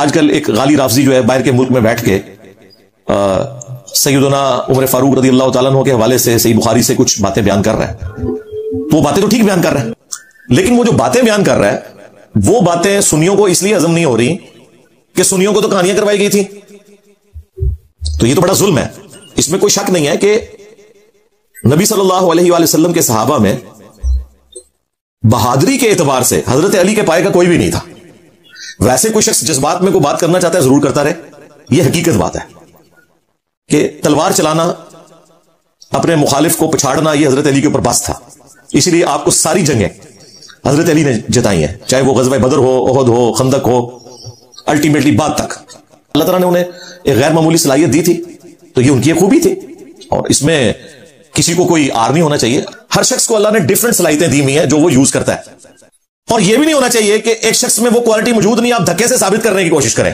آج کل ایک غالی رافضی جو ہے باہر کے ملک میں بیٹھ کے سیدنا عمر فاروق رضی اللہ تعالیٰ عنہ کے حوالے سے صحیح بخاری سے کچھ باتیں بیان کر رہا ہے، تو وہ باتیں تو ٹھیک بیان کر رہا ہے، لیکن وہ جو باتیں بیان کر رہا ہے وہ باتیں سنیوں کو اس لیے ہضم نہیں ہو رہی کہ سنیوں کو تو کہانیاں کروائی گئی تھی. تو یہ تو بڑا ظلم ہے. اس میں کوئی شک نہیں ہے کہ نبی صلی اللہ علیہ وآلہ وسلم کے صحابہ میں بہادری کے اعتبار سے حضرت علی کے پائے کا کوئی بھی نہیں تھا. ویسے کوئی شخص جذبات میں کوئی بات کرنا چاہتا ہے ضرور کرتا رہے، یہ حقیقت بات ہے کہ تلوار چلانا، اپنے مخالف کو پچھاڑنا، یہ حضرت علی کے اوپر بس تھا. اسی لیے آپ کو ساری جنگیں حضرت علی نے جتائی ہیں، چاہے وہ غزوہ بدر ہو، احد ہو، خندق ہو، الٹیمیٹلی بعد تک اللہ تعالیٰ نے انہیں ایک غیر معمولی صلاحیت دی تھی. تو یہ ان کی ایک خوبی تھی، اور اس میں کسی کو کوئی آر نہیں ہونا چاہیے. ہر شخص کو اللہ نے ڈیفرنٹ صلاحیتیں دی ہوئی ہیں جو وہ یوز کرتا ہے، اور یہ بھی نہیں ہونا چاہیے کہ ایک شخص میں وہ کوالٹی موجود نہیں، آپ دھکے سے ثابت کرنے کی کوشش کریں.